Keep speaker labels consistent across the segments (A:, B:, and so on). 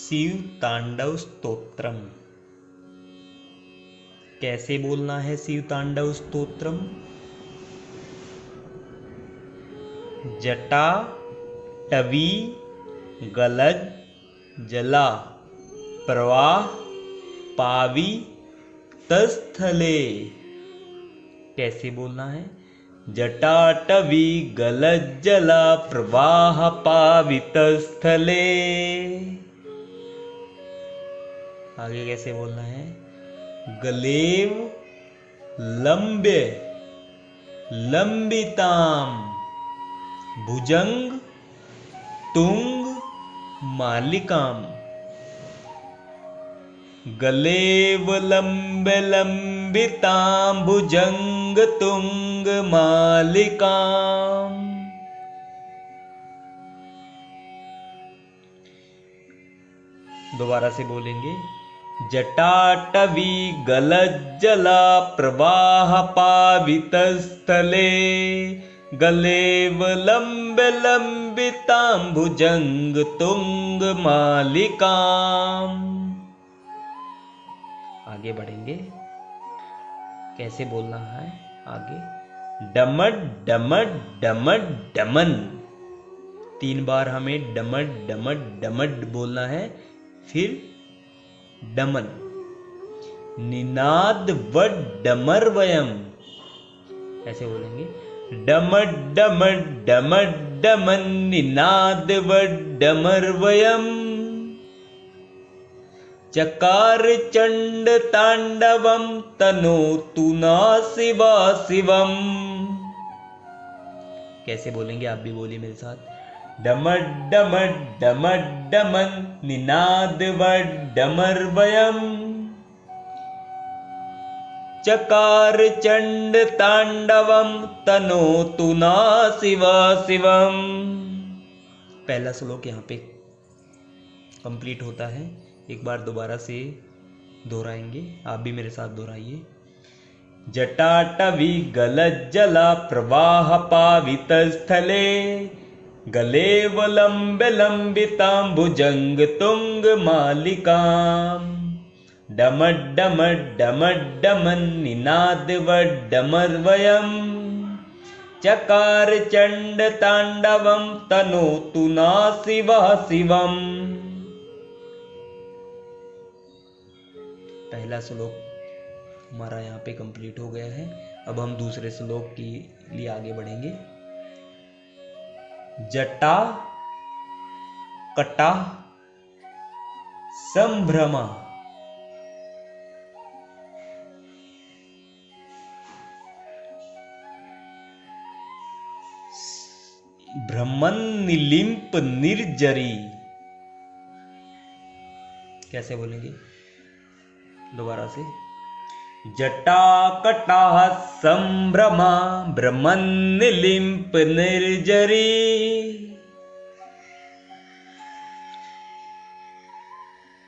A: शिव तांडव स्तोत्रम। कैसे बोलना है शिव तांडव स्तोत्रम? जटा टवी गलज जला प्रवाह पावी तस्थले। कैसे बोलना है? जटाटवी गलज्जला प्रवाह पावितस्थले। आगे कैसे बोलना है? गलेव लंब्य लंबिताम भुजंग तुंग मालिकाम। गलेव लंब्य लंबिताम भुजंग तुंग मालिकाम। दोबारा से बोलेंगे। जटाटवी गलज्जला प्रवाह पावितस्थले गलेव लंब्य लंबितां भुजंग तुंग मालिकाम। आगे बढ़ेंगे। कैसे बोलना है आगे? डमड डमड डमड डमन। 3 बार हमें डमड डमड डमड बोलना है। फिर डमन। निनाद व डमर वयम। ऐसे बोलेंगे। डमड डमड डमड डमन निनाद व डमर वयम। चकार चंड तांडवम तनोतु न शिवा शिवम। कैसे बोलेंगे? आप भी बोलिए मेरे साथ। डमड डमड डमड डमन निनाद व डमर वयम। चकार चंड तांडवम तनोतु न शिवा शिवम। पहला श्लोक यहाँ पे कंप्लीट होता है। एक बार दोबारा से दोहराएंगे। आप भी मेरे साथ दोहराइए। जटाटवी गलज्जला प्रवाह पावितस्थले गलेव लंब्य लंबितां भुजंग तुंग मालिकाम। डमड डमड डमड डमन निनाद व डमर वयम। चकार चंड तांडवम तनोतु न शिवा शिवम। पहला श्लोक हमारा यहाँ पे कंप्लीट हो गया है। अब हम दूसरे श्लोक के लिए आगे बढ़ेंगे। जटा कटा संभ्रमा भ्रमन निलिंप निर्जरी। कैसे बोलेंगे? दोबारा से। जटा कटा संभ्रमा भ्रमन निलिंप निर्जरी।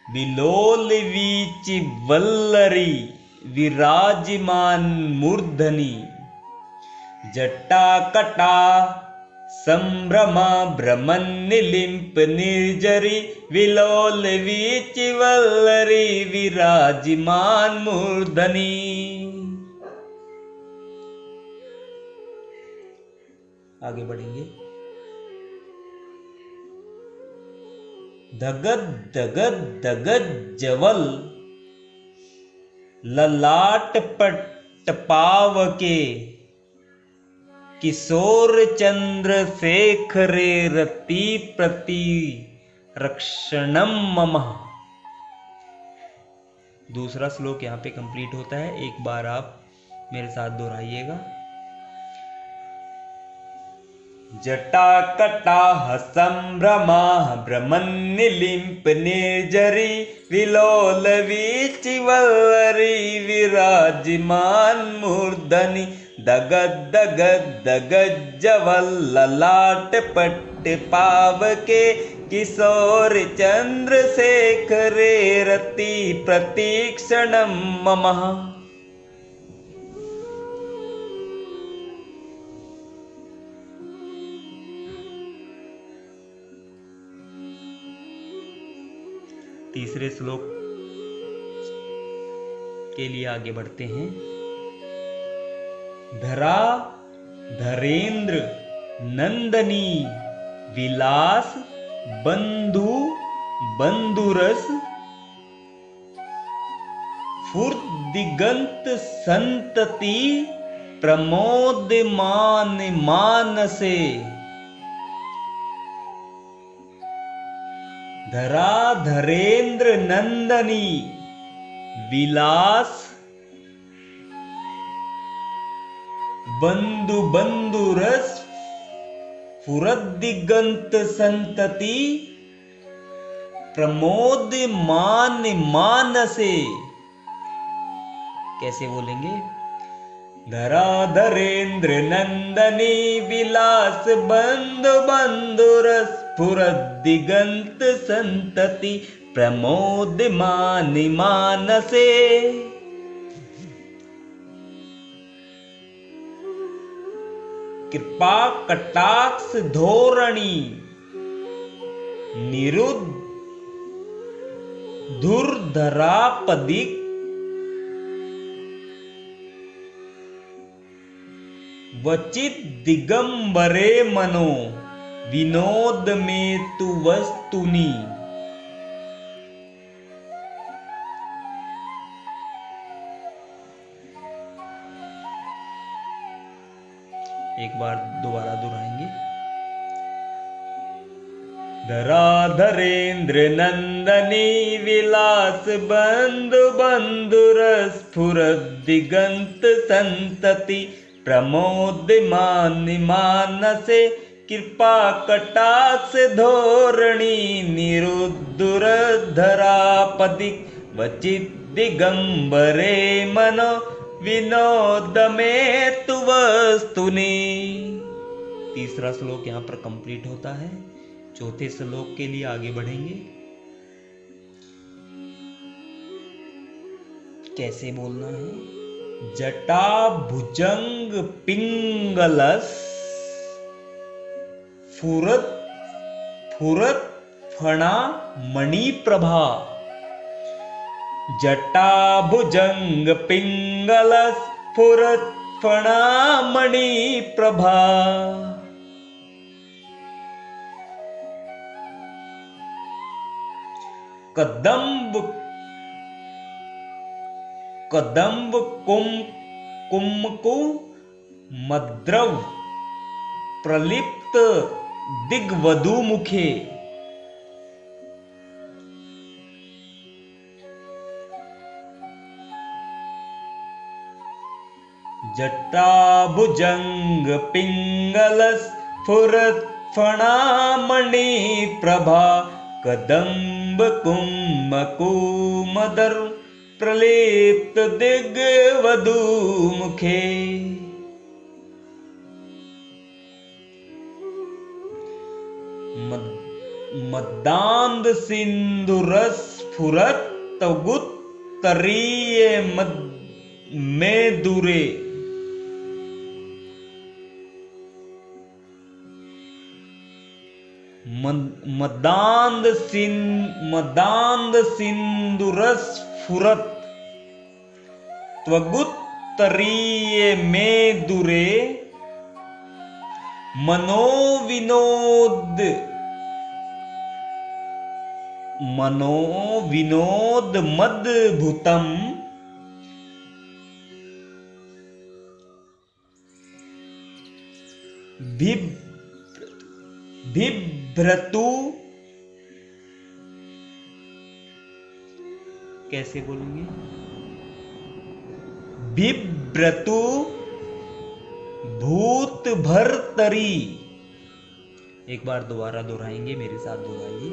A: विलोल वीचि वल्लरी विराजमान मूर्धनि। जटा कटा संभ्रमा भ्रमन निलिंप निर्जरी विलोल वीचि वल्लरी विराजमान मूर्धनि। आगे बढ़ेंगे। धगद धगद धगद जवल ललाट पट पावके किशोर चंद्र शेखरे रति प्रति रक्षणम मम। दूसरा श्लोक यहाँ पे कंप्लीट होता है। एक बार आप मेरे साथ दोहराइएगा। जटा कटा संभ्रमा भ्रमन निलिंप निर्जरी विलोल वीचि वल्लरी विराजमान मूर्धनि। दगद दगद दगद जवल ललाट पट पावके किशोर चंद्र शेखरे रति प्रतीक्षणम मम। तीसरे श्लोक के लिए आगे बढ़ते हैं। धरा धरेंद्र नंदनी विलास बंधु बंधुरस फुर्त दिगंत संतति प्रमोद मान मानसे। धरा धरेंद्र नंदनी विलास बंधु बंधुरस फुरत दिगंत संतति प्रमोद मान मानसे। कैसे बोलेंगे? धरा धरेंद्र नंदनी विलास बंधु बंधुरस फुरत दिगंत संतति प्रमोद मान मानसे। कृपा कटाक्ष धोरणी निरुद्ध धुरधरापदिक वचित दिगंबरे मनो विनोद में तु वस्तुनि। एक बार दोबारा दोहराएंगे। धरा धरेंद्र नंदनी विलास बंधु बंधुरस फुरत दिगंत संतति प्रमोद मान मानसे। कृपा कटाक्ष धोरणी निरुद्धुर धरापदिक वचित दिगंबरे मनो विनोद में तु वस्तुनि। तीसरा श्लोक यहाँ पर कंप्लीट होता है। चौथे श्लोक के लिए आगे बढ़ेंगे। कैसे बोलना है? जटा भुजंग पिंगलस फुरत फुरत फणा मणि प्रभा। जटा भुजंग पिंगलस फुरत फणा मणि प्रभा। कदम्ब कदम्ब कुमकु मद्रव प्रलिप्त दिग्वधु मुखे। जटा भुजंग पिंगलस फुरत फणा मणि प्रभा। कदम्ब कुमकु मदर प्रलिप्त दिग्वधु मुखे। मदांद सिंधुरस फुरत तगुत्तरीय में दूरे। मदांद सिंधुरस फुरत त्वगुत्तरीय में दूरे। मनोविनोद मद्भुतम बिभ्रतु। कैसे बोलेंगे? बिभ्रतु भूत भरतरी। एक बार दोबारा दोहराएंगे, मेरे साथ दोहराइए।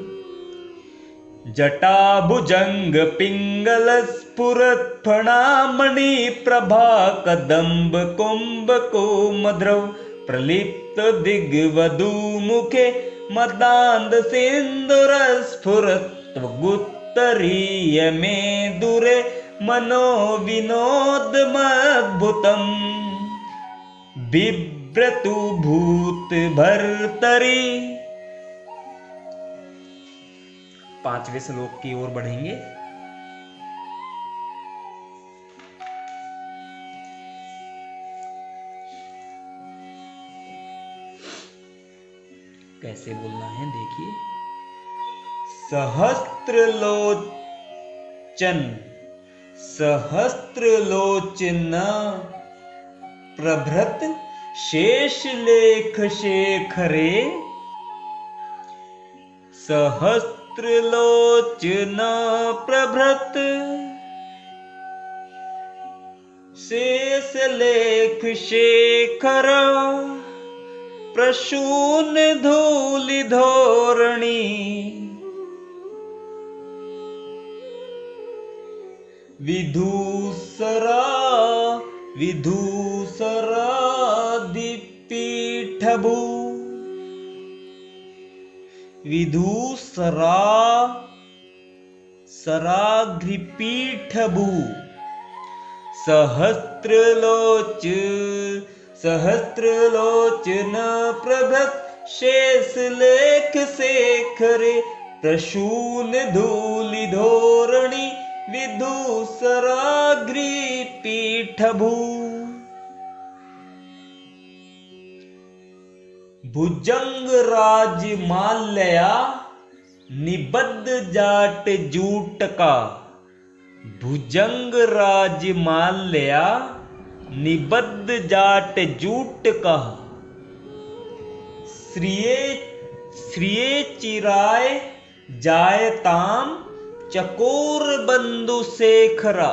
A: जटा भुजंग पिंगल स्फुरत फणा मणि प्रभा। कदम्ब कुंभ को मद्रव प्रलिप्त दिग्वधु मुखे। मदांद सिंदूर स्फुरत गुत्तरीय में दूरे। मनो विनोद मद्भुतम बिभ्रतु भूत भर्तरी। 5वें श्लोक की ओर बढ़ेंगे। कैसे बोलना है देखिए। सहस्त्रलोचन सहस्त्रलोचन प्रभृत शेष लेख शेखरे। सहस्त्रलोचन प्रभृत शेष लेख शेखर। प्रसून धूलि धोरणी विधूसरा विधूसरादिपीठभू विधूसरा सराघ्रिपीठभू। सहस्त्रलोचन प्रभृत शेष लेख शेखरे। प्रसून धूलि धोरणी विधूसराघ्रिपीठभू। भुजंग राजमाल्या निबद्ध जाट जूटका। भुजंग राजमाल्या निबद्ध जाट जूटका। श्रिये चिराय जायताम चकोर बंधु शेखरा।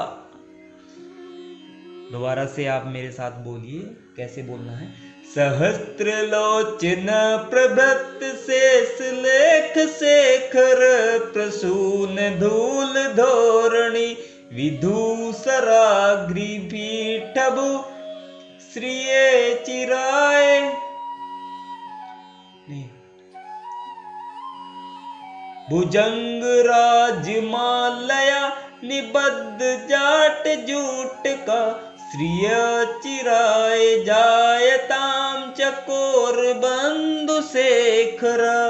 A: दोबारा से आप मेरे साथ बोलिए, कैसे बोलना है। सहस्त्रलोचन प्रभृत शेष लेख शेखर। प्रसून धूल धोरणी विधूसराघ्रिपीठभू। श्रिये चिराय भुजंग राजमाल्या निबद्ध जाट जूटका। श्रिय चिराय जायताम चकोर बंधु शेखरा।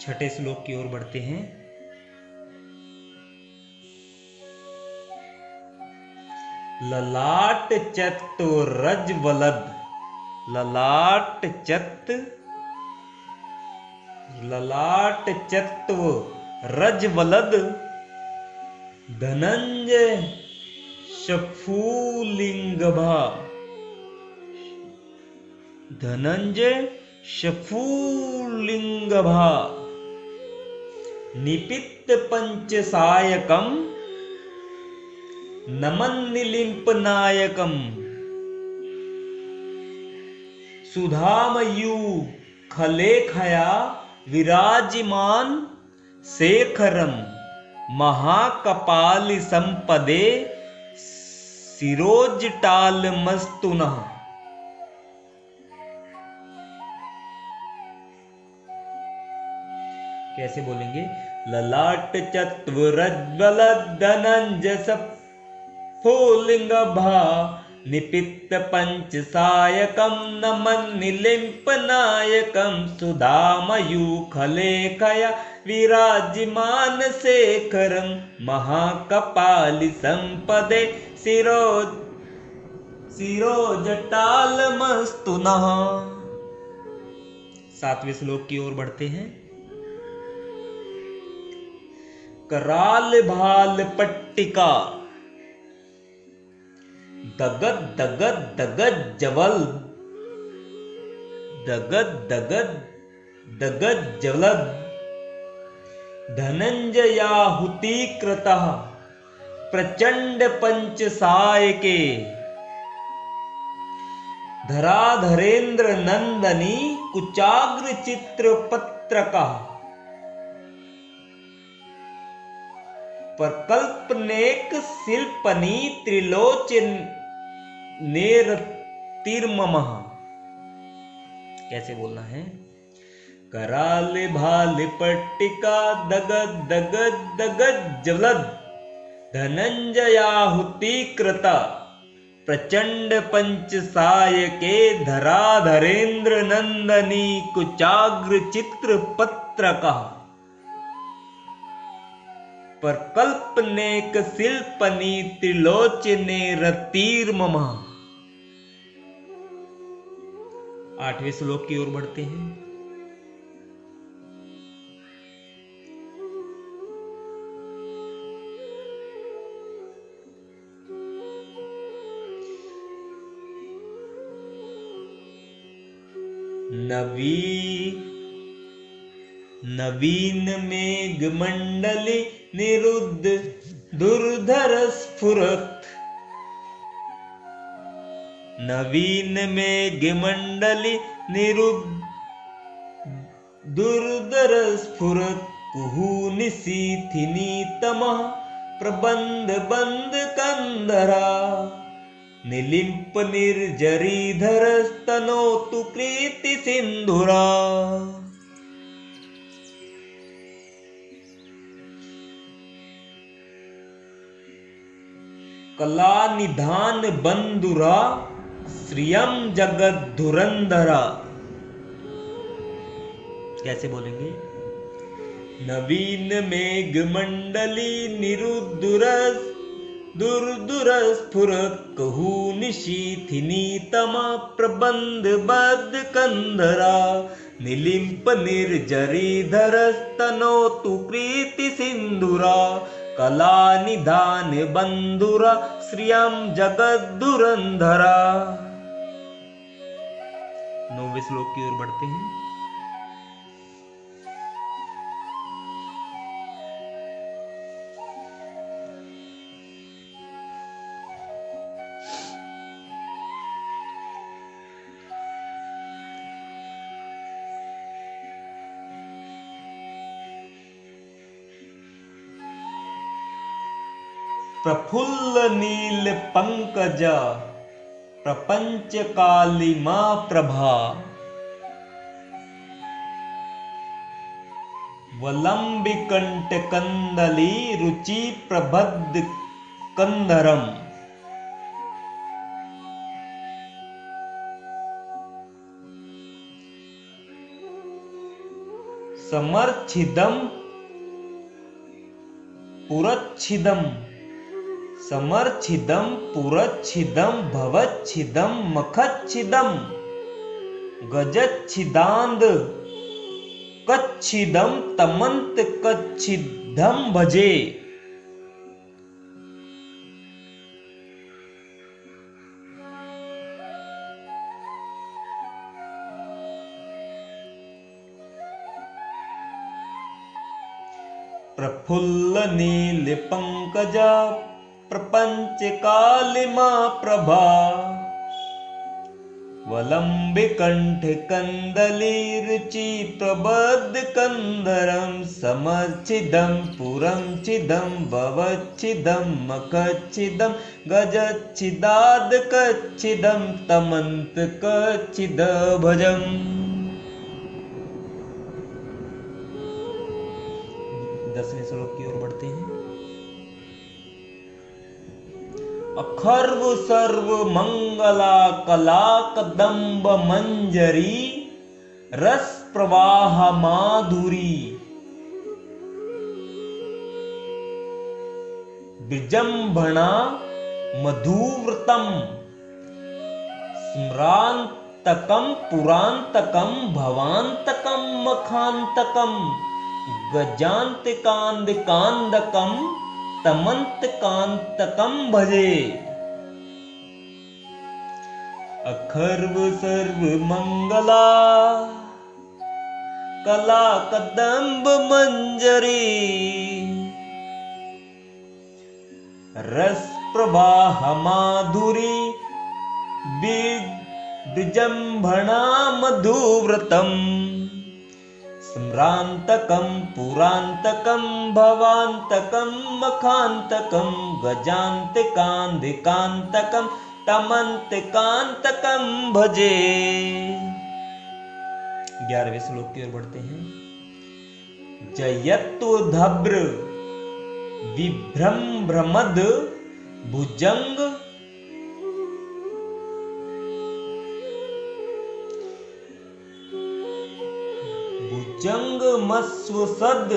A: छठे श्लोक की ओर बढ़ते हैं। ललाट चत्व रजवलद ललाट चत्व रजवलद धनंजय शफूलिंगभा। धनंजय शफूलिंगभा। निपित्त पंचसायकम नमन्निलिम्पनायकम। सुधामयू खलेखया विराजिमान शेखरम। महाकपालि संपदे शिरोजटालमस्तुनः। कैसे बोलेंगे। ललाट चत्व रजवलद धनंजय शफूलिंगभा। निपित्त पंचसायकम नमन्निलिम्पनायकम। सुधामयूखलेखया विराजिमान शेखरम। महाकपालि संपदे शिरोजटालमस्तुनः। 7वें श्लोक की ओर बढ़ते हैं। कराल भाल पट्टिका। दगद दगद दगद जवल। दगद दगद दगद जवलद। धनंजयाहुतिकृतः प्रचंड पंचसायके। धराधरेन्द्र नंदनी कुचाग्र चित्रपत्रका। प्रकल्पनेक शिल्पनी त्रिलोचनेरतिर्ममः। कैसे बोलना है। कराल भाल पट्टिका दगद दगद दगद जवलद। धनंजयाहुतिकृता प्रचंड पंच साय के धराधरेंद्र नंदनी कुचाग्र चित्र पत्र का पर कल्पनेक शिल्पनी त्रिलोचने रतीर ममा। 8वें श्लोक की ओर बढ़ते हैं। नवीन मेघमंडली निरुद्ध दुर्धर स्फुरत। नवीन मेघमंडली निरुद्ध दुर्धर स्फुरत कुहूनिशीथिनी तमः प्रबंध बंद कंधरा निलिंप निर्जरीधर स्तनोतु प्रीति सिंधुरा। कला निधान बंधुरा श्रियम जगत धुरंधरा। कैसे बोलेंगे? नवीन मेघमंडली निरुद्धुरस दुर्दुरस्फुरत कहूनिशीथिनी तमा प्रबंध बद्ध कंधरा निलिंप निर्जरीधर स्तनोतु प्रीति सिंधुरा। कला निधान बंधुरा श्रियम जगत धुरंधरा। 9वें श्लोक की ओर बढ़ते हैं। प्रफुल्ल नील पंकज प्रपंच कालिमा प्रभा वलंबि कंठ कंदली रुचि प्रबद्ध कंधरम। समर्चिदम पुरच्छिदम समर्चिदम पुरच्छिदम भवच्छिदम मखच्छिदम गजच्छिदांद कच्छिदम तमंत कच्छिदम भजे। प्रफुल्ल नील पंकजा प्रपंच कालिमा प्रभा वलंबि कंठ कंदली रुचि प्रबद्ध कंदरम समर्चिदम पुरम चिदम भवच्छिदम मखच्छिदम गजच्छिदाद कच्छिदम तमंत कच्छिद भजम। 10वें श्लोक की ओर बढ़ते हैं। अखर्व सर्व मंगला कला कदम्ब मंजरी रस प्रवाह माधुरी विजंभणा मधुव्रतम स्मरांतकम पुरांतकम भवांतकम मखांतकम गजांतिकांदिकांदकम तमंत कांतकम भजे। अखर्व सर्व मंगला कला कदम्ब मंजरी रस प्रवाह माधुरी विजंभणा मधुव्रतम स्मरांतकम पुरांतकम भवांतकम मखांतकम गजांतिकांदिकांतकम तमंतिकांतकम भजे। 11वें श्लोक की ओर बढ़ते हैं। जयत्वधभ्र विभ्रमभ्रमद भुजंग भुजंगमस्वसद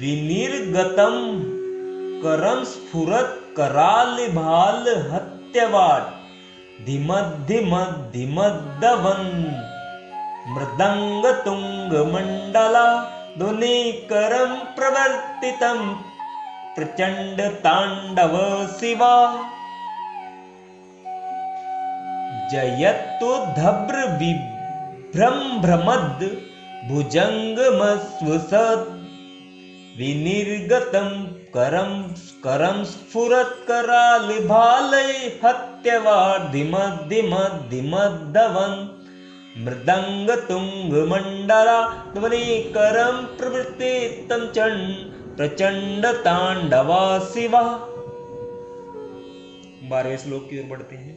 A: विनिर्गतम करम स्फुरत कराल भाल हत्यवाट धिमद्धिमद्धिमद्दवन मृदंग तुंग मंडला ध्वनिकरं प्रवर्तितं प्रचंड तांडव शिवा जयत्तु धब्र विभ्रमभ्रमद भुजंगमस्वसद विनिर्गतं करं स्फुरत कराल भालय हत्यवार्धिमद्धिमद्धिमद्दवन मृदंग तुंग मंडला ध्वनिकरं प्रवृत्तितं प्रचंड तांडवा शिवा। 12वें श्लोक की ओर बढ़ते हैं।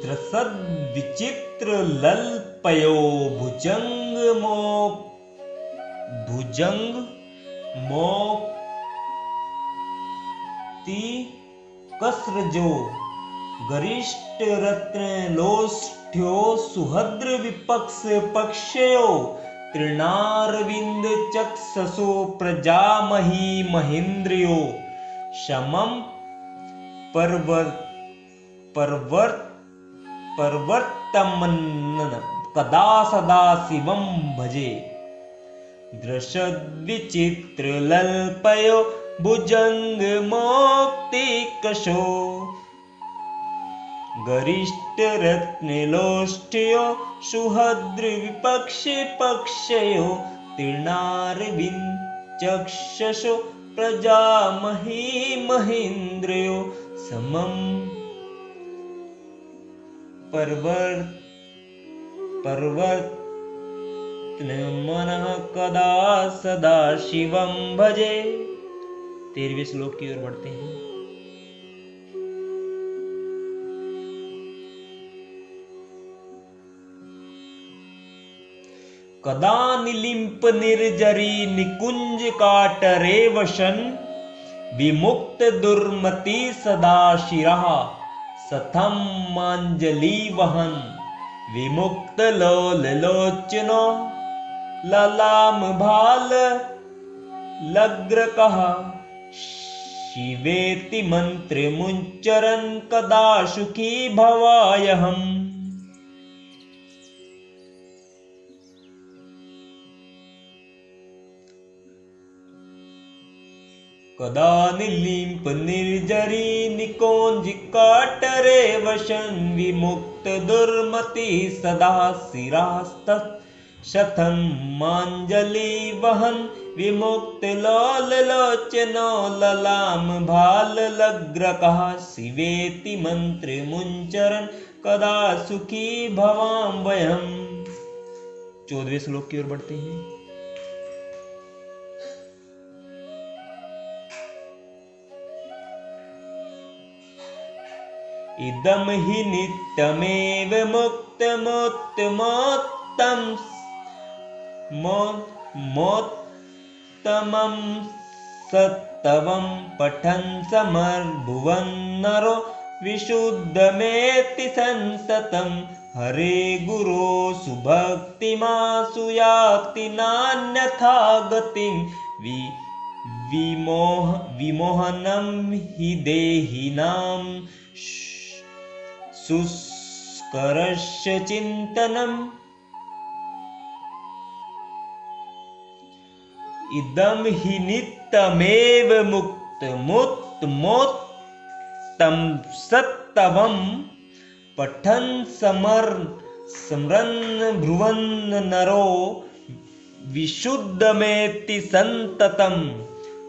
A: द्रसद विचित्र लल्पयो भुजंग मोक्ति कसरजो गरिष्ठ रत्न लोष्ठ्यो सुहद्र विपक्ष पक्षयो तृणारविंद चक्षसो प्रजामही महेन्द्रियो शमं पर्वर्तमन्न कदा सदा शिवं भजे दृशद्विचित्रलल्पयो भुजंगमोक्तिकशो गरिष्ठरत्नलोष्ठ्यो सुहद्रविपक्षयो तीर्णारविंचक्षसो प्रजामही महेन्द्रियो समं पर्वर्तमनः कदा सदा शिवं भजे। 13वें श्लोक की ओर बढ़ते हैं। कदा निलिम्प निर्जरी निकुंज काटरे वशन विमुक्त दुर्मति सदा शिरः सथम मांजलि वहन विमुक्त लोचनो ललाम भाल लग्रकः शिवेति मंत्र मुंचरन कदा सुखी भवायहम्। कदा निलिम्प निर्जरी निकुंज काटरे वशन विमुक्त दुर्मति सदा शिरास्तत् शतं मांजलि वहन विमुक्त लोचनो ललाम भाल लग्रकः शिवेति मंत्र मुंचरन कदा सुखी भवाम वयम्। 14वें श्लोक की ओर बढ़ते हैं। इदं हि नित्यमेव मोत्तमं सत्तवं पठन् समर्भुवन् नरो विशुद्धमेति संसतं हरे गुरो सुभक्तिमासु याति नान्यथा गतिं विमोहनं हि देहिनां शुष्करस्य चिन्तनम्। इदं हि नित्यमेव मोत्तमं सत्तवं पठन् स्मरन् ब्रुवन् नरो विशुद्धमेति संततं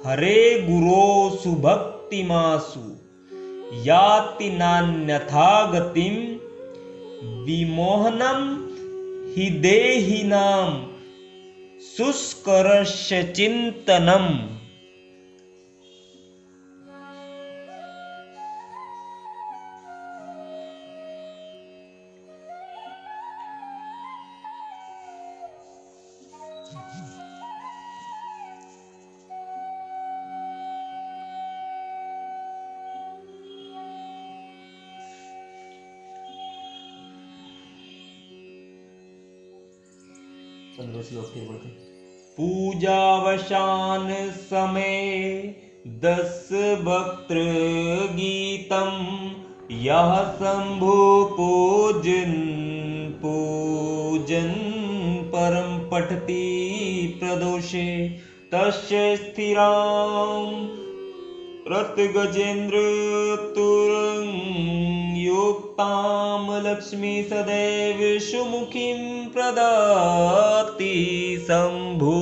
A: हरे गुरो सुभक्तिमासु याति नान्यथा गतिं विमोहनं हि देहिनां शुष्करस्य चिन्तनम्। 15 श्लोक फिर बोलते हैं। पूजावसान समय 10 वक्त्र गीतम यह शंभु पूजन पूजन परम पठति प्रदोषे तस्य स्थिराम रत गजेंद्र तुरं युक्ताम लक्ष्मी सदैव सुमुखीं प्रदाति शंभु